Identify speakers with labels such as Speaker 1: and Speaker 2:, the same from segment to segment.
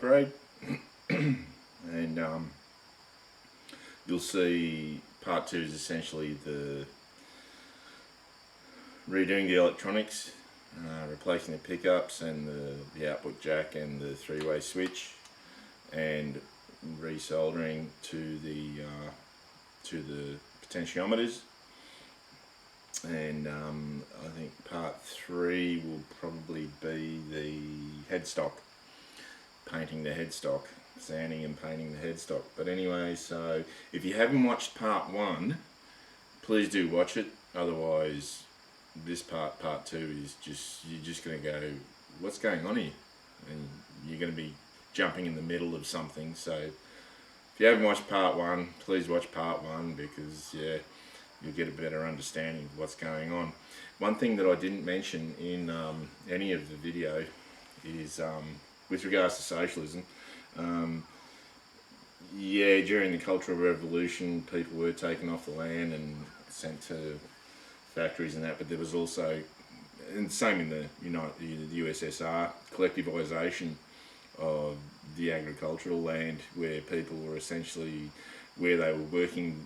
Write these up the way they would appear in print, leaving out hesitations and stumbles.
Speaker 1: upgrade. And you'll see part 2 is essentially the redoing the electronics, replacing the pickups and the output jack and the 3-way switch, and resoldering to the potentiometers. And I think part 3 will probably be the headstock, painting the headstock, sanding and painting the headstock. But anyway, so if you haven't watched part 1, please do watch it. Otherwise, this part 2 is you're just going to go, what's going on here? And you're going to be jumping in the middle of something. So if you haven't watched part 1, please watch part 1, because yeah, you'll get a better understanding of what's going on. One thing that I didn't mention in any of the video is with regards to socialism. Yeah, during the Cultural Revolution, people were taken off the land and sent to factories and that, but there was also, and same in the USSR, collectivisation of the agricultural land, where people were essentially, where they were working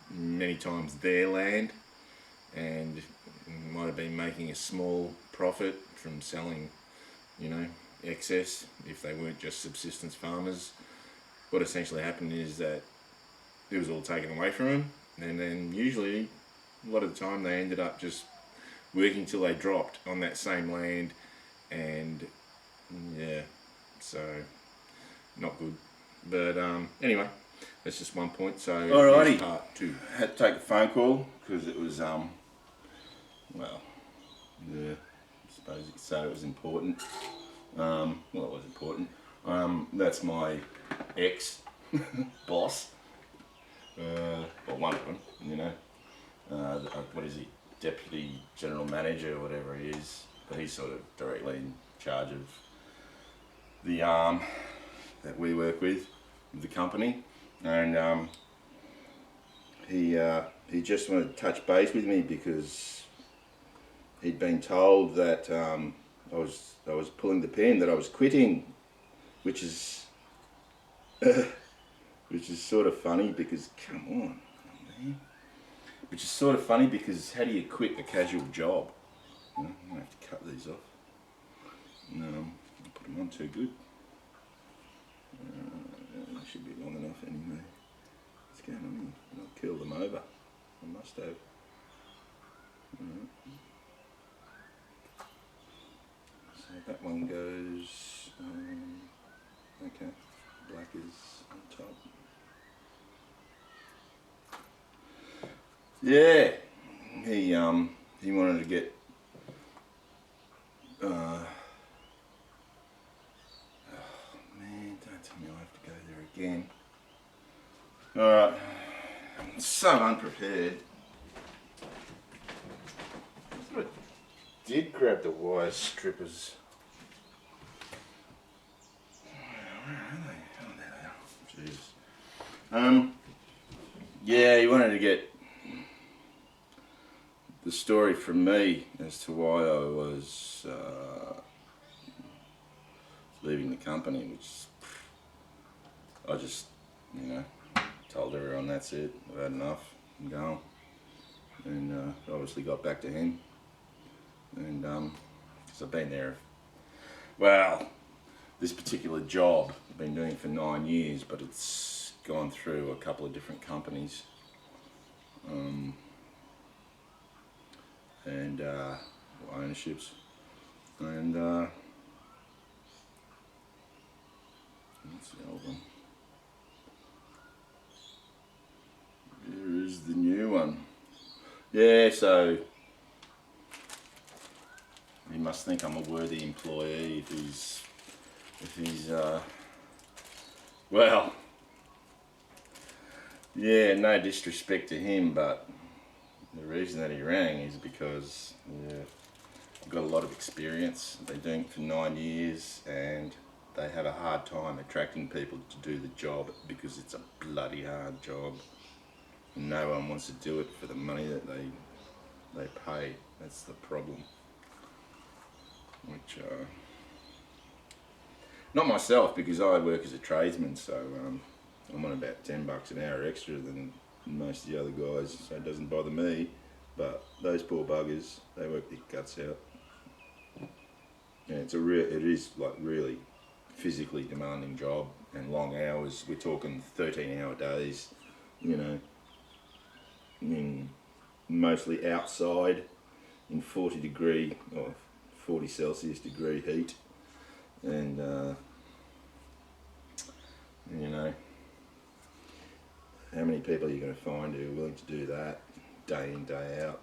Speaker 1: many times their land, and might have been making a small profit from selling, excess, if they weren't just subsistence farmers. What essentially happened is that it was all taken away from them, and then usually a lot of the time they ended up just working till they dropped on that same land, and yeah, so not good. But anyway, that's just one point. So
Speaker 2: alrighty,
Speaker 1: part 2.
Speaker 2: I had to take a phone call because it was well, yeah, I suppose you could say it was important. Well, it was important. That's my ex boss, or one of them, what is he, deputy general manager or whatever he is, but he's sort of directly in charge of the arm that we work with, the company. And he just wanted to touch base with me because he'd been told that I was pulling the pin, that I was quitting, which is sort of funny because, come on, man. Which is sort of funny because how do you quit a casual job? I'm going to have to cut these off. No, I'll put them on too good. They should be long enough anyway. What's going on here? I'll curl them over. I must have. Alright. So that one goes, okay, black is on top. Yeah, he wanted to get oh man, don't tell me I have to go there again. Alright, I'm so unprepared. I thought I did grab the wire strippers. Where are they? Oh, there they are. Jesus. Yeah, he wanted to get the story from me as to why I was leaving the company, which I just, told everyone that's it, I've had enough, I'm going. And obviously got back to him. And because I've been there, well, this particular job I've been doing for 9 years, but it's gone through a couple of different companies. And ownerships, and that's the old one. Here is the new one. Yeah, so he must think I'm a worthy employee if he's well, yeah, no disrespect to him, but the reason that he rang is because I've got a lot of experience. I've been doing it for 9 years, and they have a hard time attracting people to do the job because it's a bloody hard job. And no one wants to do it for the money that they pay. That's the problem. Which Not myself, because I work as a tradesman, so I'm on about $10 an hour extra than most of the other guys, so it doesn't bother me. But those poor buggers, they work their guts out. Yeah, it is like really physically demanding job and long hours. We're talking 13-hour days, you know, in mostly outside in 40 degree or 40 Celsius degree heat, and you know, how many people are you going to find who are willing to do that day in, day out?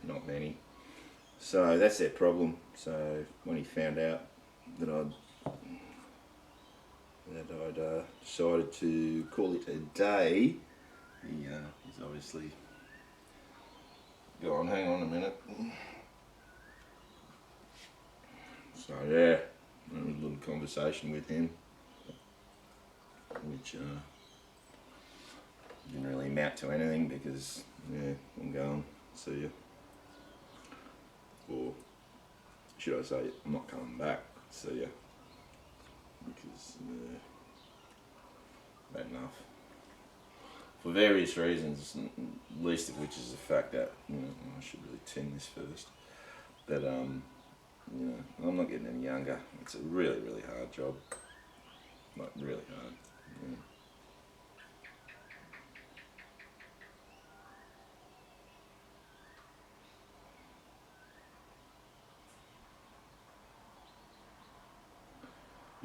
Speaker 2: Not many. So that's their problem. So when he found out that I'd decided to call it a day, he's obviously gone, hang on a minute. So yeah, a little conversation with him, which didn't really amount to anything, because yeah, I'm going, see ya. Or should I say, I'm not coming back, see ya, because bad enough. For various reasons, least of which is the fact that, I should really tin this first, but I'm not getting any younger. It's a really, really hard job, like really hard. Yeah.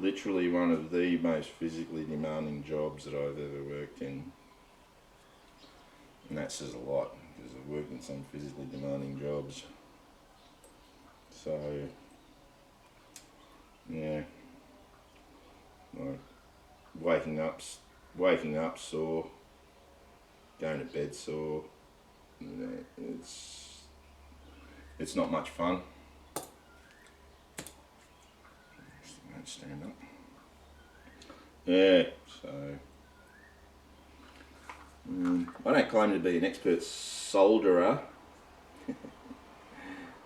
Speaker 2: Literally one of the most physically demanding jobs that I've ever worked in. And that says a lot, because I've worked in some physically demanding jobs. So, yeah, like waking up sore, going to bed sore, it's not much fun. Stand up. Yeah, so I don't claim to be an expert solderer.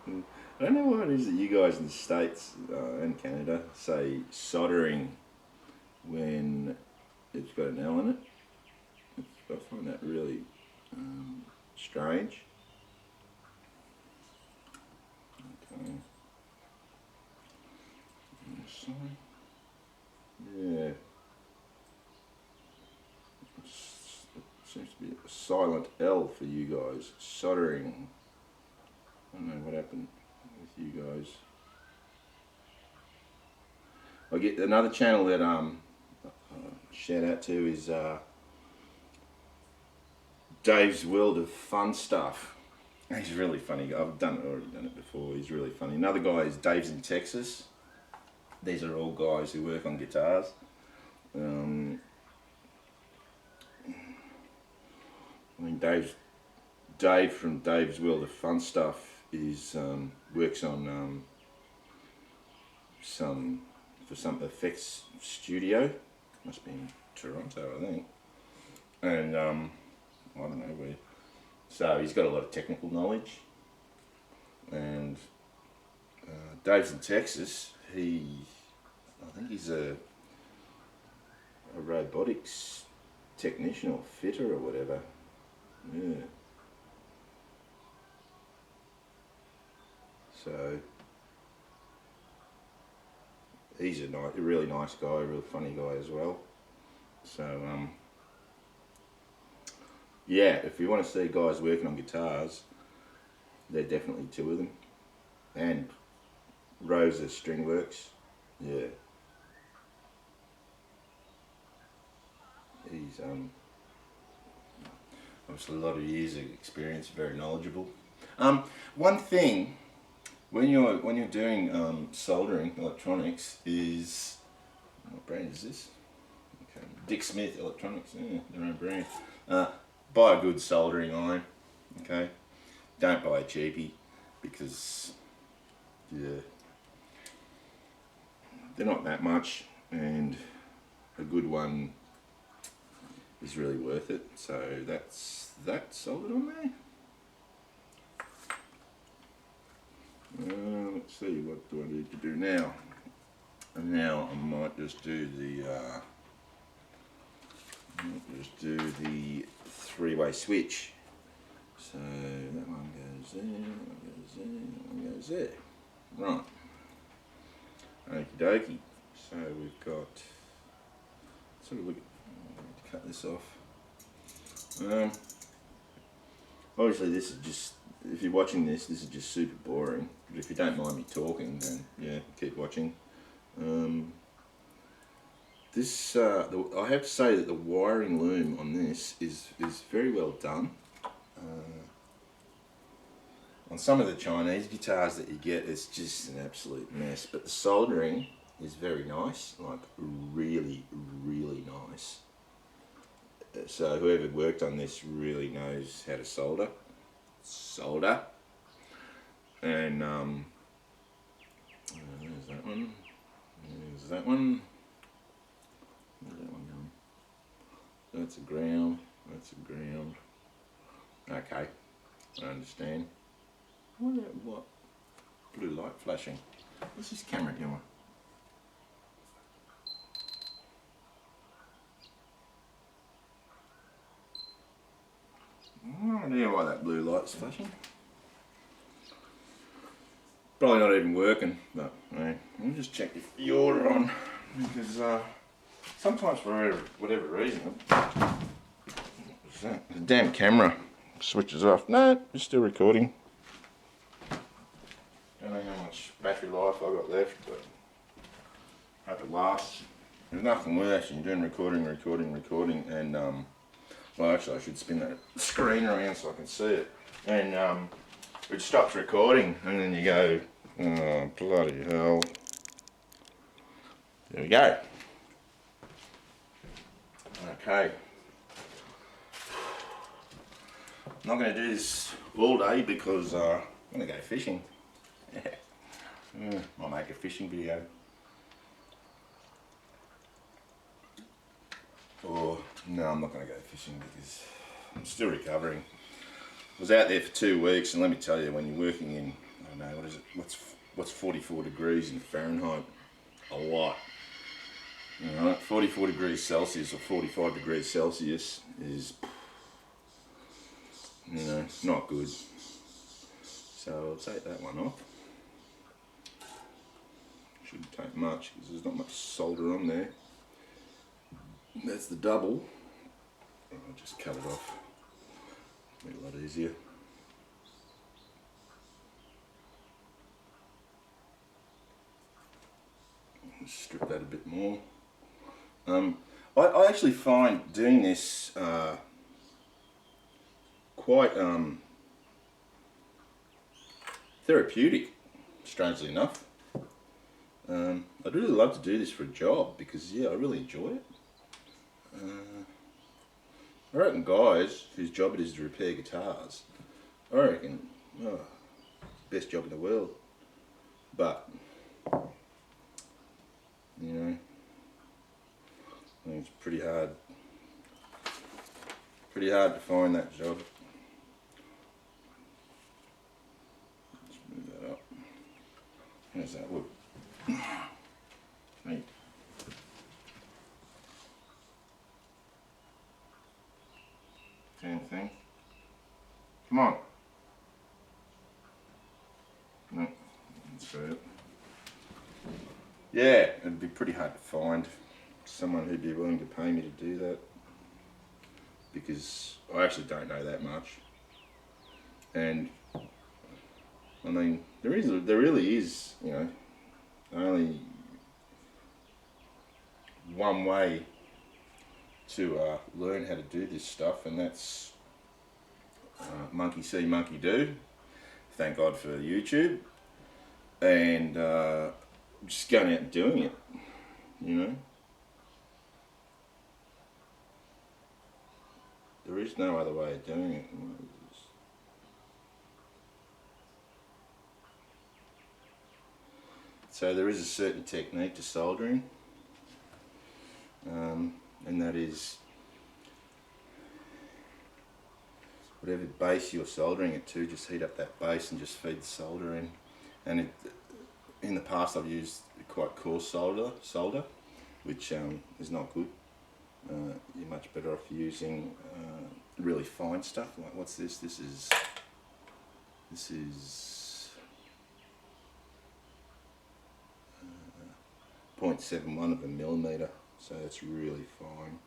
Speaker 2: I don't know what it is that you guys in the States and Canada say soldering when it's got an L in it. I find that really strange. Okay. Yeah. It seems to be a silent L for you guys. Soldering. I don't know what happened with you guys. I get another channel that shout out to is Dave's World of Fun Stuff. He's really funny. I've already done it before. He's really funny. Another guy is Dave's in Texas. These are all guys who work on guitars. I mean, Dave from Dave's World of Fun Stuff is works on some effects studio. Must be in Toronto, I think. And I don't know where. So he's got a lot of technical knowledge. And Dave's in Texas. I think he's a robotics technician or fitter or whatever. Yeah. So he's a really nice guy, a real funny guy as well. So yeah, if you want to see guys working on guitars, they're definitely two of them. And Rosa Stringworks, yeah. He's obviously a lot of years of experience, very knowledgeable. One thing when you're doing soldering electronics is, what brand is this? Okay, Dick Smith Electronics, yeah, their own brand. Buy a good soldering iron, okay? Don't buy a cheapie, because yeah, they're not that much, and a good one is really worth it. So that's that soldered on there. Let's see, what do I need to do now? And now I might just do the three-way switch. So that one goes there, that one goes there, that one goes there. Right. Okie dokie. So we've got, sort of look, to cut this off. Obviously this is just, if you're watching this is just super boring. But if you don't mind me talking, then yeah, keep watching. This, I have to say that the wiring loom on this is very well done. On some of the Chinese guitars that you get, it's just an absolute mess. But the soldering is very nice, like really, really nice. So whoever worked on this really knows how to solder. And there's that one. There's that one. Where's that one going? That's a ground. That's a ground. Okay, I understand. What? Blue light flashing. What's this camera doing? No idea why that blue light's flashing. Probably not even working, but let me just check if you're on, because sometimes for whatever reason, what's that? The damn camera switches off. No, it's still recording. Don't know how much battery life I got left, but hope it lasts. There's nothing worse than doing recording, and well, actually I should spin that screen around so I can see it. And it stops recording, and then you go, oh bloody hell. There we go. Okay. I'm not going to do this all day because I'm going to go fishing. I'll make a fishing video. Or, no, I'm not going to go fishing because I'm still recovering. I was out there for 2 weeks, and let me tell you, when you're working in, I don't know, what is it, what's 44 degrees in Fahrenheit? A lot. Alright, 44 degrees Celsius or 45 degrees Celsius is, you know, not good. So I'll take that one off. Shouldn't take much because there's not much solder on there. That's the double. I'll just cut it off. Make it a lot easier. Strip that a bit more. I actually find doing this quite therapeutic, strangely enough. I'd really love to do this for a job because, yeah, I really enjoy it. I reckon guys whose job it is to repair guitars, I reckon, oh, best job in the world. But, you know, I think it's pretty hard to find that job. Let's move that up. How's that look? Neat. Same thing. Come on. No, that's it. Yeah, it'd be pretty hard to find someone who'd be willing to pay me to do that, because I actually don't know that much. And I mean, there really is, you know, only one way to learn how to do this stuff, and that's monkey see, monkey do. Thank God for YouTube, and just going out and doing it, you know. There is no other way of doing it. So there is a certain technique to soldering, and that is whatever base you're soldering it to, just heat up that base and just feed the solder in. And in the past I've used quite coarse solder, which is not good. You're much better off using really fine stuff. Like what's this? This is 0.71 of a millimeter, so it's really fine.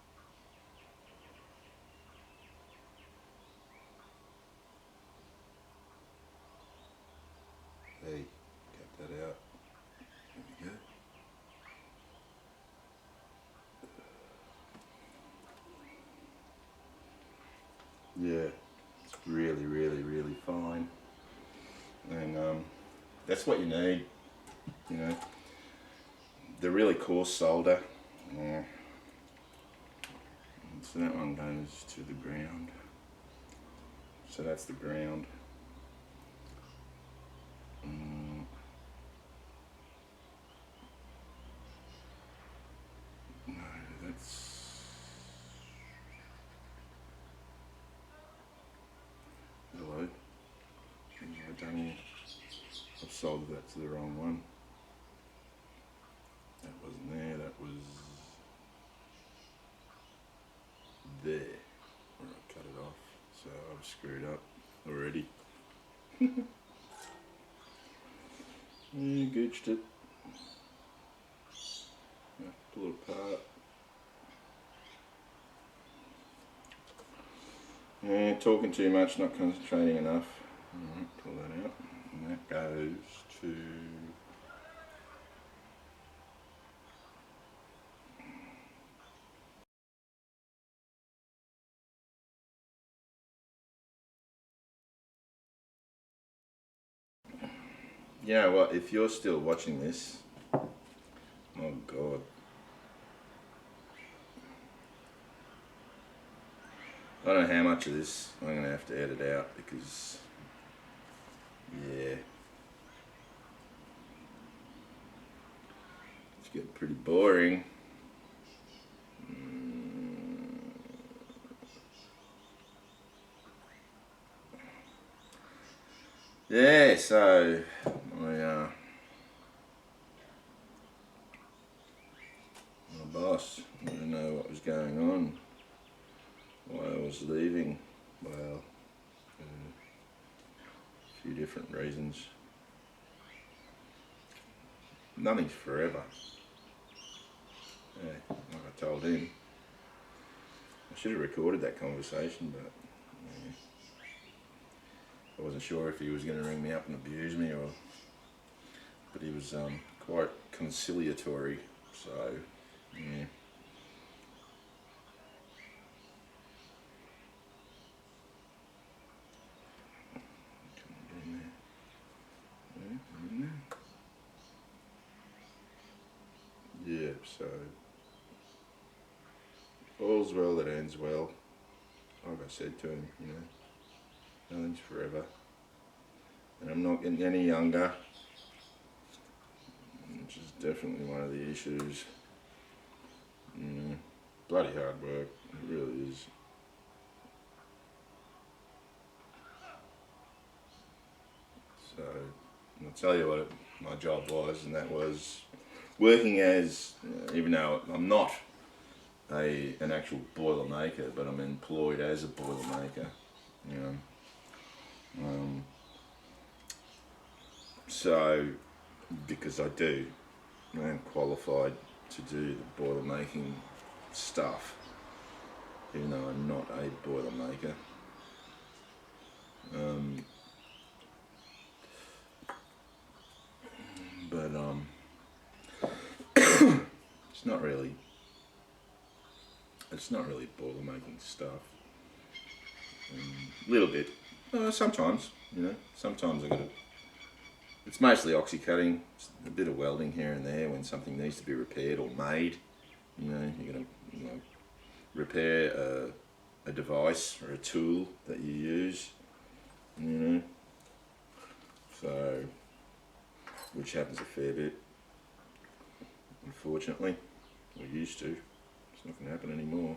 Speaker 2: Hey, cut that out. There we go. Yeah, it's really fine, and that's what you need. You know, the really coarse solder. Yeah. So that one goes to the ground. So that's the ground. No, that's... Hello. I've soldered that to the wrong one. That wasn't there, that was there. Where I cut it off. So I've screwed up already. Gooched it. Pull it apart. Talking too much, not concentrating enough. Pull that out. And that goes to... You know what, if you're still watching this, oh God. I don't know how much of this I'm going to have to edit out because, yeah, it's getting pretty boring. Yeah, so my boss didn't know what was going on, why I was leaving. Well, a few different reasons. Nothing's forever. Yeah, like I told him. I should have recorded that conversation, but yeah, I wasn't sure if he was going to ring me up and abuse me, or. But he was quite conciliatory, so yeah. Yeah, so all's well that ends well. Like I said to him, you know, nothing's forever. And I'm not getting any younger, which is definitely one of the issues. Bloody hard work, it really is. So, I'll tell you what my job was, and that was working as, even though I'm not an actual boiler maker, but I'm employed as a boiler maker, you know. So, because I am qualified to do the boiler making stuff, even though I'm not a boiler maker. But it's not really boiler making stuff. A little bit, sometimes, you know. Sometimes I got to. It's mostly oxy cutting, a bit of welding here and there when something needs to be repaired or made. You know, you're gonna repair a device or a tool that you use. You know, so which happens a fair bit. Unfortunately, or used to. It's not going to happen anymore.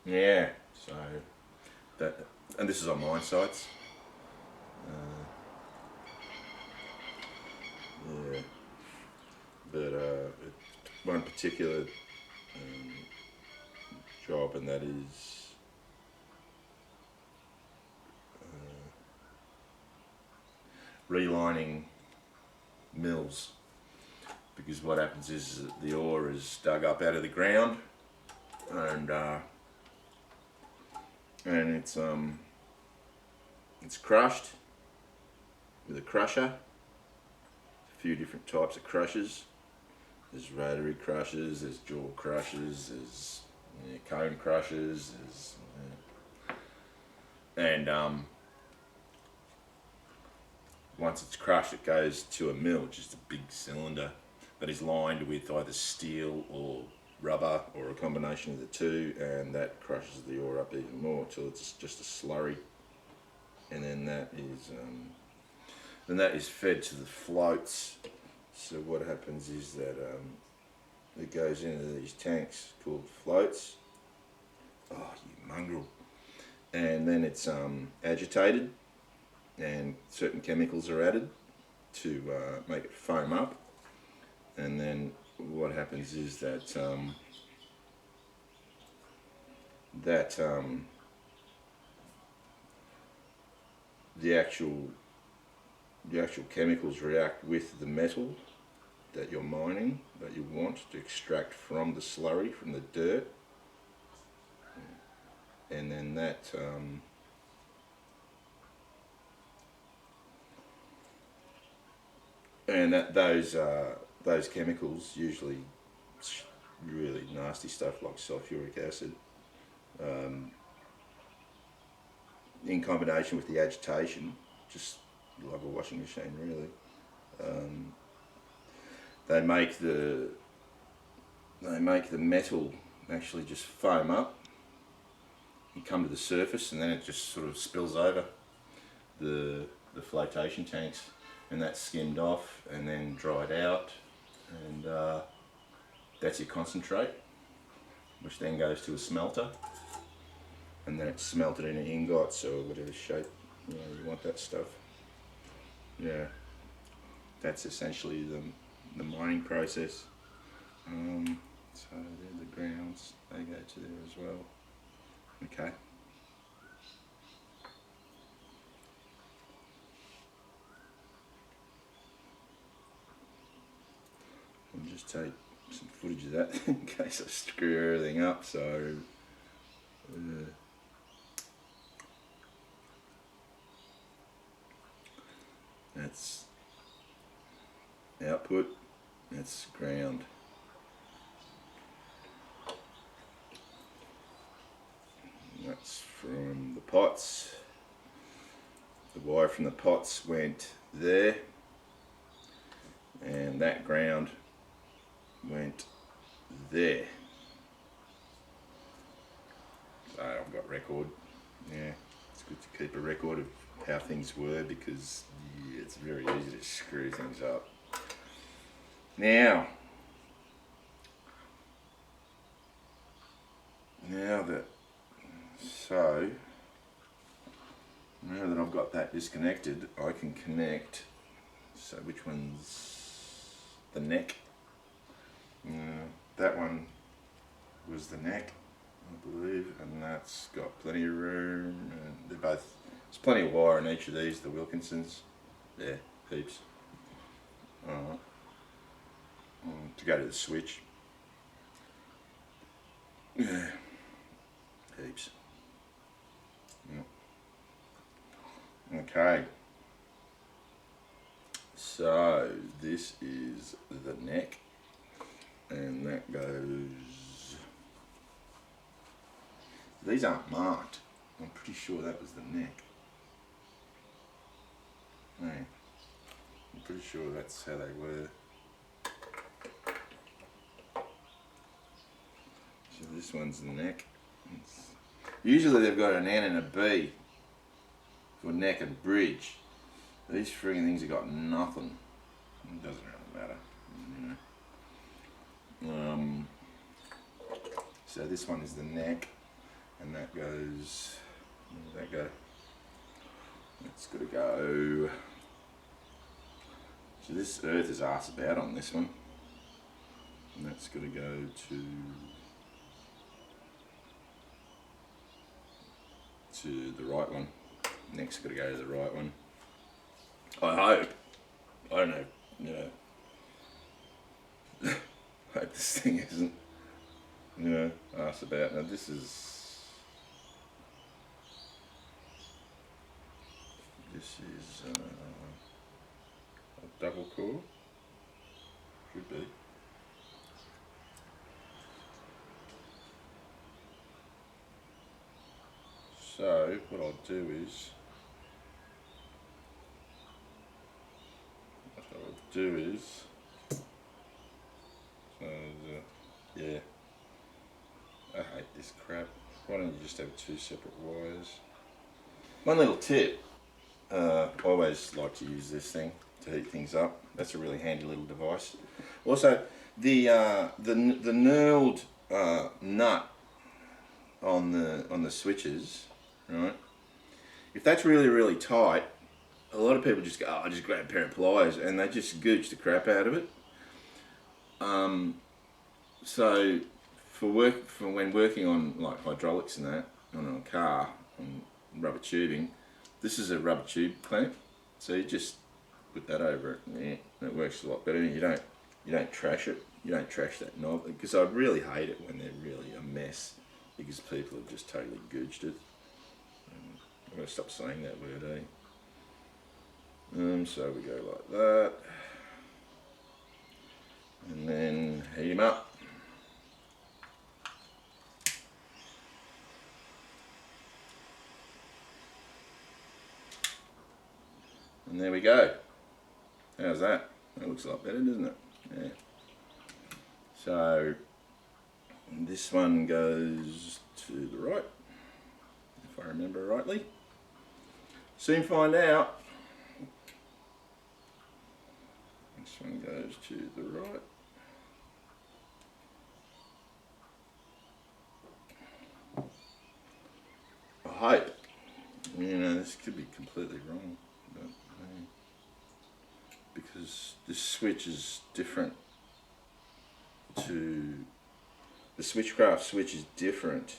Speaker 2: Yeah, so that, and this is on mine sites. one particular job, and that is relining mills, because what happens is that the ore is dug up out of the ground, and it's crushed with a crusher. A few different types of crushers. There's rotary crushers, there's jaw crushers, there's cone crushers, and once it's crushed, it goes to a mill, just a big cylinder that is lined with either steel or rubber or a combination of the two, and that crushes the ore up even more till it's just a slurry, and then that is fed to the floats. So what happens is that it goes into these tanks called floats. Oh, you mongrel! And then it's agitated, and certain chemicals are added to make it foam up. And then what happens is that the actual chemicals react with the metal that you're mining, that you want to extract from the slurry, from the dirt, and then those chemicals, usually really nasty stuff like sulfuric acid, in combination with the agitation, just like a washing machine really, they make the metal actually just foam up and come to the surface, and then it just sort of spills over the flotation tanks, and that's skimmed off and then dried out, and that's your concentrate, which then goes to a smelter, and then it's smelted into ingots or whatever shape you want that stuff. Yeah, that's essentially the mining process. So they're the grounds, they go to there as well. Okay. I'll just take some footage of that in case I screw everything up. So that's output, that's ground. That's from the pots. The wire from the pots went there, and that ground went there. So I've got record. Yeah, it's good to keep a record of how things were, because it's very easy to screw things up. Now that I've got that disconnected, I can connect. So which one's the neck? That one was the neck, I believe, and that's got plenty of room, and they're both, there's plenty of wire in each of these, the Wilkinsons. There, heaps. To go to the switch. Yeah, heaps. Yeah. Okay. So this is the neck, and that goes. These aren't marked. I'm pretty sure that was the neck. Yeah. I'm pretty sure that's how they were. So this one's the neck. Usually they've got an N and a B for neck and bridge. These friggin' things have got nothing. It doesn't really matter. So this one is the neck, and that goes. Where did that go? It's got to go. So this earth is arse about on this one. and that's got to go to the right one. Next got to go to the right one. I hope. I don't know. You know. I hope this thing isn't, you know, asked about. Now this is a double core. Should be. So what I'll do is, yeah, I hate this crap. Why don't you just have two separate wires? One little tip, I always like to use this thing to heat things up. That's a really handy little device. Also, the knurled nut on the switches, right? If that's really tight, a lot of people just go, oh, I just grab a pair of pliers, and they just gooch the crap out of it. So for when working on like hydraulics and that on a car on rubber tubing, this is a rubber tube clamp, so you just put that over it, and it works a lot better. You don't trash it. You don't trash that knob, because I really hate it when they're really a mess, because people have just totally gouged it. I'm gonna stop saying that word, eh? So we go like that, and then heat them up. And there we go. How's that? That looks a lot better, doesn't it? Yeah. So this one goes to the right, if I remember rightly. Soon find out. This one goes to the right. I hope. You know, this could be completely wrong, but because this switch is different to the Switchcraft switch is different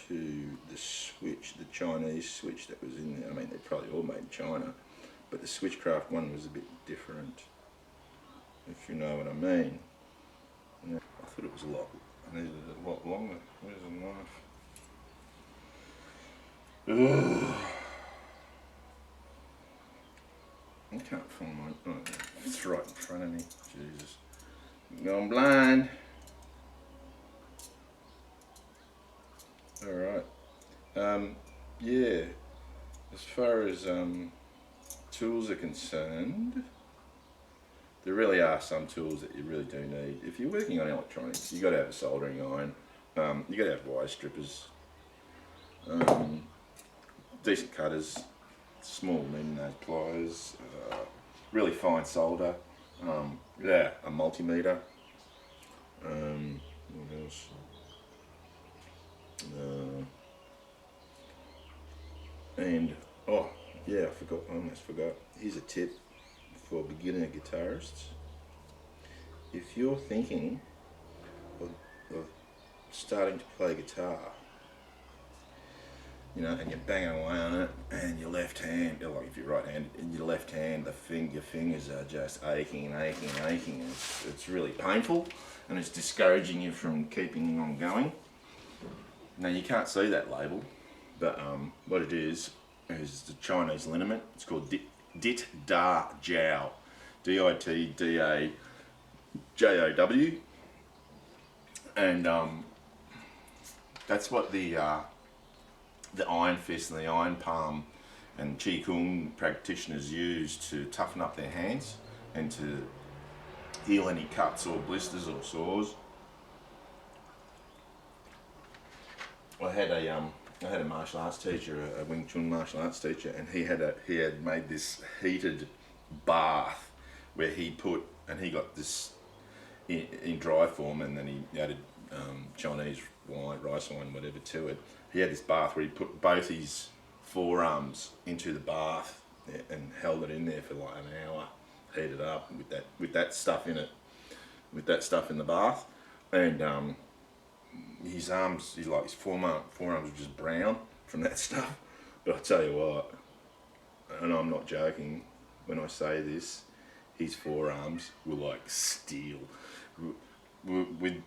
Speaker 2: to the switch, the Chinese switch that was in there. I mean, they're probably all made in China, but the Switchcraft one was a bit different, if you know what I mean. Yeah, I thought it was I needed it a lot longer. Where's the knife? Ugh. I can't find mine. Oh, it's right in front of me. Jesus. I'm going blind. Alright. Yeah. As far as tools are concerned, there really are some tools that you really do need. If you're working on electronics, you've got to have a soldering iron. You've got to have wire strippers. Decent cutters. Small medium-nose pliers, really fine solder, yeah, a multimeter, what else? And oh yeah, I almost forgot. Here's a tip for beginner guitarists. If you're thinking of starting to play guitar, you know, and you're banging away on it, and your left hand, like if you're right-handed, in your left hand, your fingers are just aching. It's really painful, and it's discouraging you from keeping on going. Now you can't see that label, but what it is the Chinese liniment. It's called Dit Da Jiao, DITDAJOW, and that's what the iron fist and the iron palm and Qigong practitioners use to toughen up their hands and to heal any cuts or blisters or sores. I had a martial arts teacher, a Wing Chun martial arts teacher, and he had made this heated bath where he got this in dry form, and then he added Chinese wine, rice wine, whatever to it. He had this bath where he put both his forearms into the bath and held it in there for like an hour, heated up with that stuff in it, with that stuff in the bath. and his arms, his forearms were just brown from that stuff. But I tell you what, and I'm not joking when I say this, his forearms were like steel. With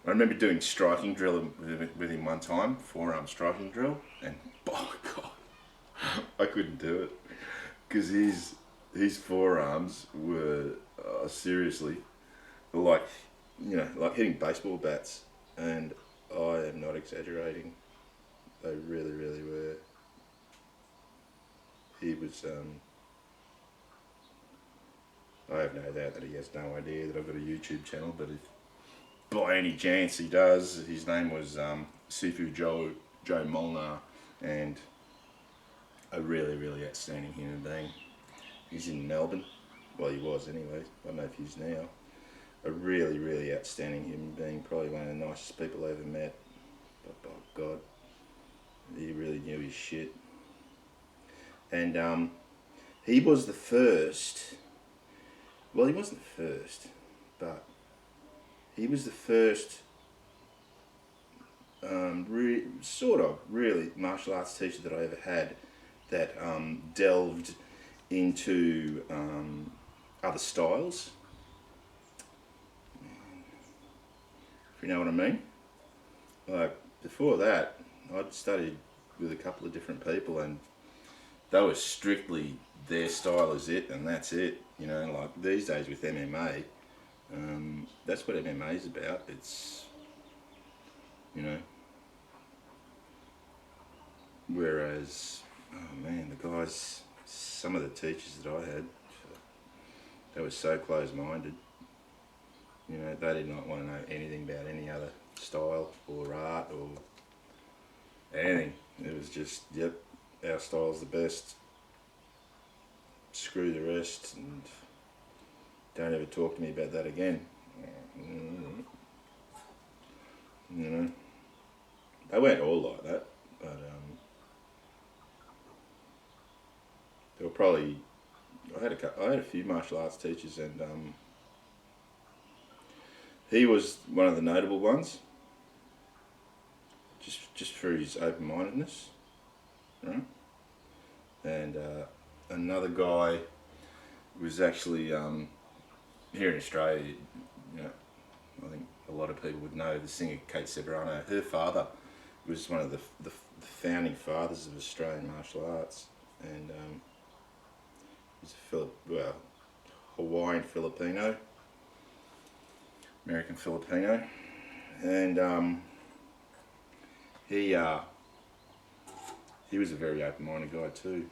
Speaker 2: I remember doing striking drill with him one time, forearm striking drill, and oh god, I couldn't do it because his forearms were seriously like, you know, like hitting baseball bats, and I am not exaggerating. They really, really were. He was. I have no doubt that he has no idea that I've got a YouTube channel, but if by any chance he does, his name was Sifu Joe Molnar, and a really, really outstanding human being. He's in Melbourne. Well, he was anyway. I don't know if he's now. A really, really outstanding human being. Probably one of the nicest people I ever met. But by God, he really knew his shit. And he was the first. Well, he wasn't the first, but he was the first really martial arts teacher that I ever had that delved into other styles. If you know what I mean. Like before that, I'd studied with a couple of different people, and they were strictly their style is it, and that's it. You know, like these days with MMA, that's what MMA is about. It's, you know, whereas, oh man, the guys, some of the teachers that I had, they were so close-minded. You know, they did not want to know anything about any other style or art or anything. It was just, yep, our style's the best. Screw the rest, and don't ever talk to me about that again. You know, they weren't all like that, but there were probably, I had a few martial arts teachers, and he was one of the notable ones, just for his open-mindedness, right? And another guy was actually here in Australia. You know, I think a lot of people would know the singer Kate Ceberano. Her father was one of the founding fathers of Australian martial arts, and he's a Hawaiian Filipino, American Filipino, and he was a very open-minded guy too,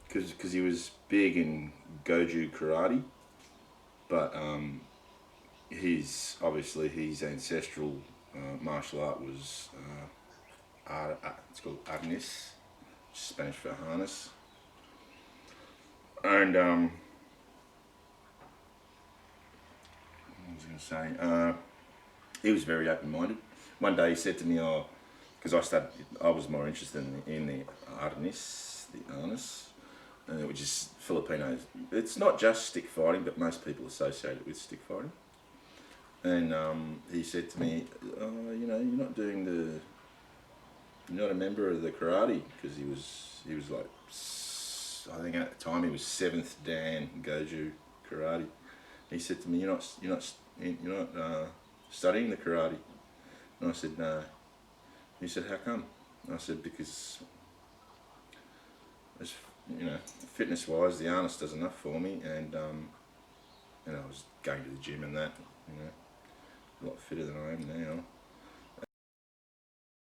Speaker 2: because he was big in Goju karate, but his ancestral martial art was it's called arnis, Spanish for harness, and what was I going to say? He was very open-minded. One day he said to me, "Oh, because I was more interested in the arnis, which is Filipino. It's not just stick fighting, but most people associate it with stick fighting." And he said to me, "Oh, you know, you're not a member of the karate," because he was like, I think at the time he was 7th Dan Goju karate. He said to me, "You're not studying the karate." And I said, "No." He said, "How come?" And I said, "Because, you know, fitness-wise, the harness does enough for me, and I was going to the gym and that, you know, a lot fitter than I am now."